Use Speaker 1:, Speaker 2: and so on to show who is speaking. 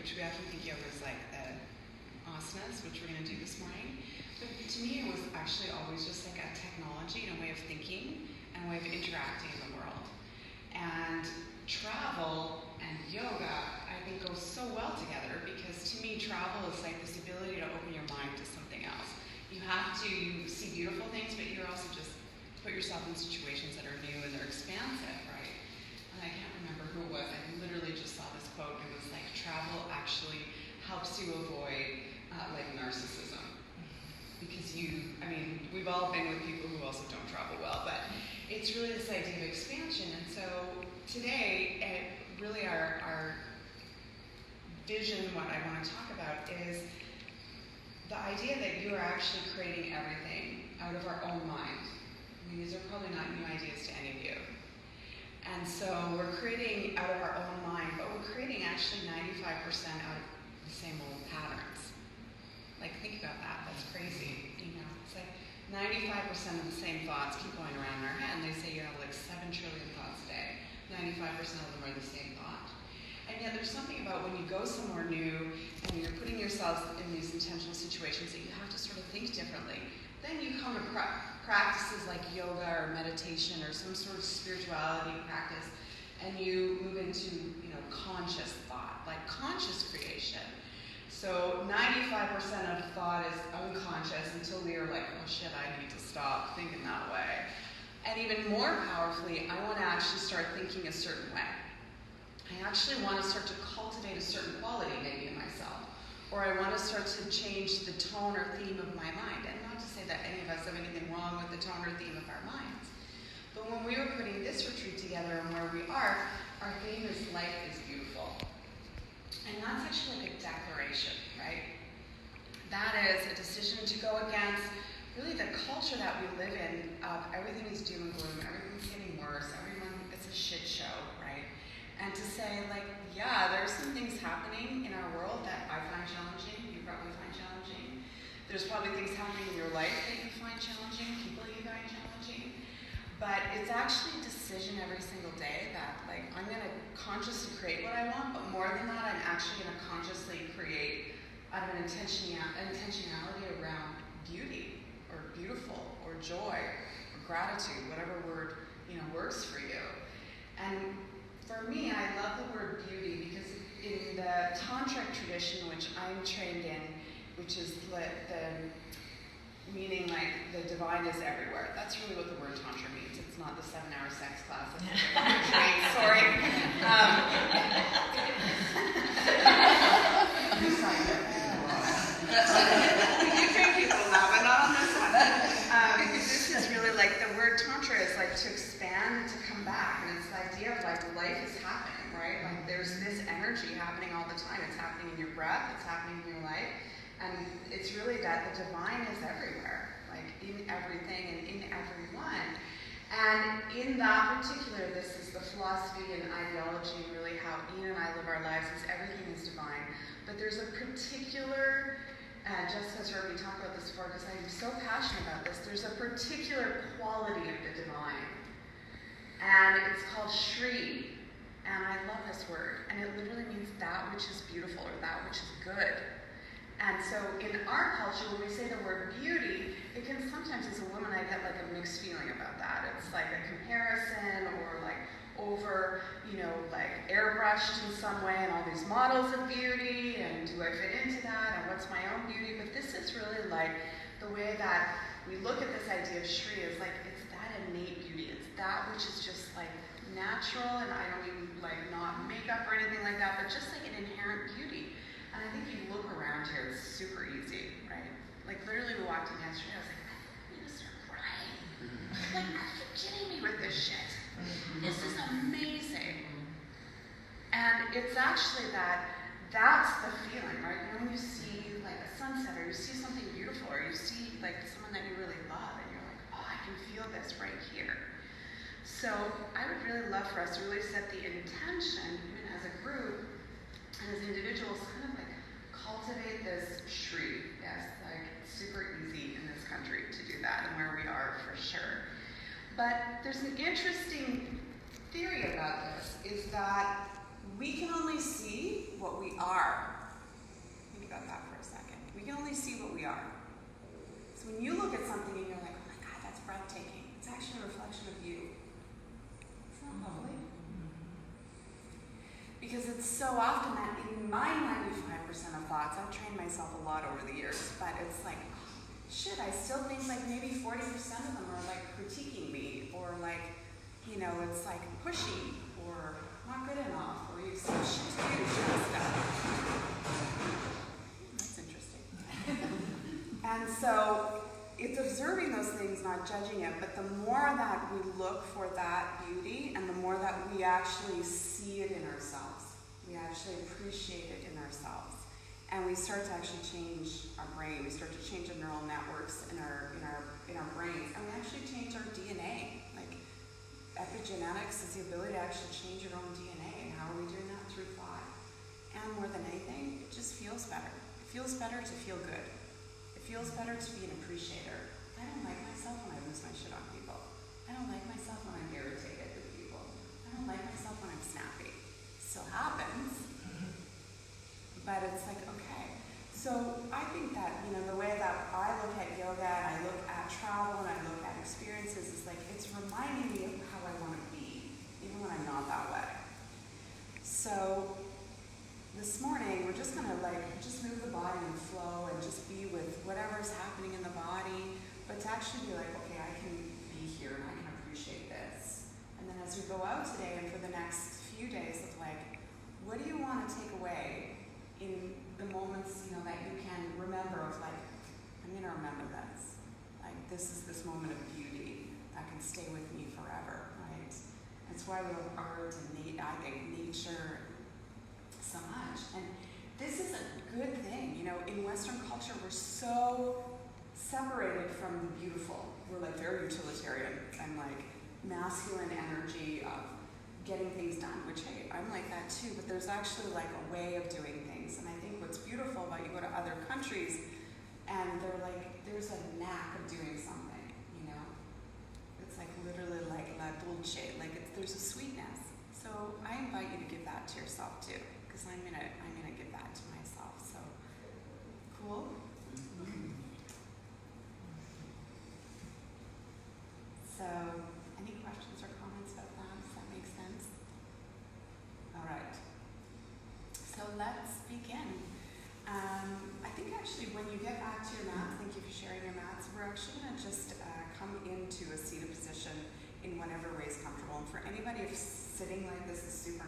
Speaker 1: which we often think yoga is like the asanas, which we're going to do this morning. But to me, it was actually always just like a technology and a way of thinking and a way of interacting in the world. And travel and yoga, I think, goes so well together because to me, travel is like this ability to open your mind to something else. You see beautiful things, but you're also just put yourself in situations that are new and they're expansive, right? And I can't remember who it was. I literally just saw this quote. It was like, travel actually helps you avoid like narcissism. Because we've all been with people who also don't travel well, but it's really this idea of expansion. And so today, really our vision, what I want to talk about is the idea that you are actually creating everything out of our own mind. These are probably not new ideas to any of you. And so we're creating out of our own mind, but we're creating actually 95% out of the same old patterns. Like, think about that. That's crazy. It's like 95% of the same thoughts keep going around in our head. And they say you have like 7 trillion thoughts a day. 95% of them are the same thought. And yet there's something about when you go somewhere new and you're putting yourselves in these intentional situations that you have to sort of think differently. Then you come to practices like yoga or meditation or some sort of spirituality practice, and you move into conscious thought, like conscious creation. So 95% of thought is unconscious until you're like, oh shit, I need to stop thinking that way. And even more powerfully, I want to actually start thinking a certain way. I actually want to start to cultivate a certain quality maybe in myself. Or I want to start to change the tone or theme of my mind. And not to say that any of us have anything wrong with the tone or theme of our minds. But when we were putting this retreat together and where we are, our theme is life is beautiful. And that's actually like a declaration, right? That is a decision to go against really the culture that we live in of everything is doom and gloom, everything's getting worse, it's a shit show, right? And to say, like, yeah, there are some things happening in our world that I find challenging, you probably find challenging. There's probably things happening in your life that you find challenging, people you find challenging. But it's actually a decision every single day that, like, I'm going to consciously create what I want, but more than that, I'm actually going to consciously create out of an intentionality around beauty, or beautiful, or joy, or gratitude, whatever word, works for you. And for me, I love the word beauty because in the tantric tradition, which I'm trained in, which is the meaning like the divine is everywhere. That's really what the word tantra means. It's not the 7-hour sex class. Sorry. You train people now, but not on this one. This is really like the word tantra is like to expand and to come back, and it's the idea of like life is happening, right? Like there's this energy happening all the time. It's happening in your breath. It's happening in your life. And it's really that the divine is everywhere, like in everything and in everyone. And in that particular, this is the philosophy and ideology, really how Ian and I live our lives, is everything is divine. But there's a particular, Jessica's heard me talk about this before because I'm so passionate about this, there's a particular quality of the divine. And it's called Shri. And I love this word. And it literally means that which is beautiful or that which is good. And so in our culture, when we say the word beauty, it can sometimes, as a woman, I get like a mixed feeling about that. It's like a comparison or like over, like airbrushed in some way and all these models of beauty and do I fit into that and what's my own beauty? But this is really like the way that we look at this idea of Shri is like it's that innate beauty. It's that which is just like natural, and I don't mean like not makeup or anything like that, but just like an inherent beauty. And I think you look around here, it's super easy, right? Like literally we walked in yesterday, I was like, I'm gonna start crying. Like, are you kidding me with this shit? This is amazing. And it's actually that's the feeling, right? When you see like a sunset or you see something beautiful or you see like someone that you really love and you're like, oh, I can feel this right here. So I would really love for us to really set the intention, even as a group, and as individuals, kind of like cultivate this Shri. Yes, like super easy in this country to do that, and where we are for sure. But there's an interesting theory about this, is that we can only see what we are. Think about that for a second. We can only see what we are. So when you look at something and you're like, oh my God, that's breathtaking, it's actually a reflection of you. Isn't that lovely? Because it's so often that in my 95% of thoughts, I've trained myself a lot over the years, but it's like, shit, I still think like maybe 40% of them are like critiquing me, or like, you know, it's like pushy, or not good enough, or you say shit to do, stuff. That's interesting. And so it's observing those things, not judging it, but the more that we look for that beauty, and the more that we actually see it in ourselves, we actually appreciate it in ourselves. And we start to actually change our brain. We start to change the neural networks in our brains, and we actually change our DNA. Like epigenetics is the ability to actually change your own DNA. And how are we doing that? Through thought. And more than anything, it just feels better. It feels better to feel good. It feels better to be an appreciator. I don't like myself when I lose my shit on people. I don't like myself when I'm irritated with people. I don't like myself when I'm snappy. It still happens. But it's like, okay. So I think that, you know, the way that I look at yoga and I look at travel and I look at experiences is like, it's reminding me of how I want to be, even when I'm not that way. So this morning, we're just gonna like, just move the body and flow and just be with whatever's happening in the body, but to actually be like, okay, I can be here and I can appreciate this. And then as we go out today and for the next few days of like, what do you want to take away in the moments, you know, that you can remember of like, I'm going to remember this. Like, this is this moment of beauty that can stay with me forever, right? That's why we love art and I think nature so much. And this is a good thing. You know, in Western culture, we're so separated from the beautiful. We're like very utilitarian and like masculine energy of getting things done, which, hey, I'm like that too, but there's actually like a way of doing things. And I think what's beautiful about you go to other countries and they're like, there's a knack of doing something, you know? It's like literally like la dulce, like there's a sweetness. So I invite you to give that to yourself too, because I'm gonna give that to myself. So cool. So any questions or comments about that? Does that make sense? All right. So let's begin. I think actually when you get back to your mats, thank you for sharing your mats, we're actually going to just come into a seated position in whatever way is comfortable. And for anybody, if sitting like this is super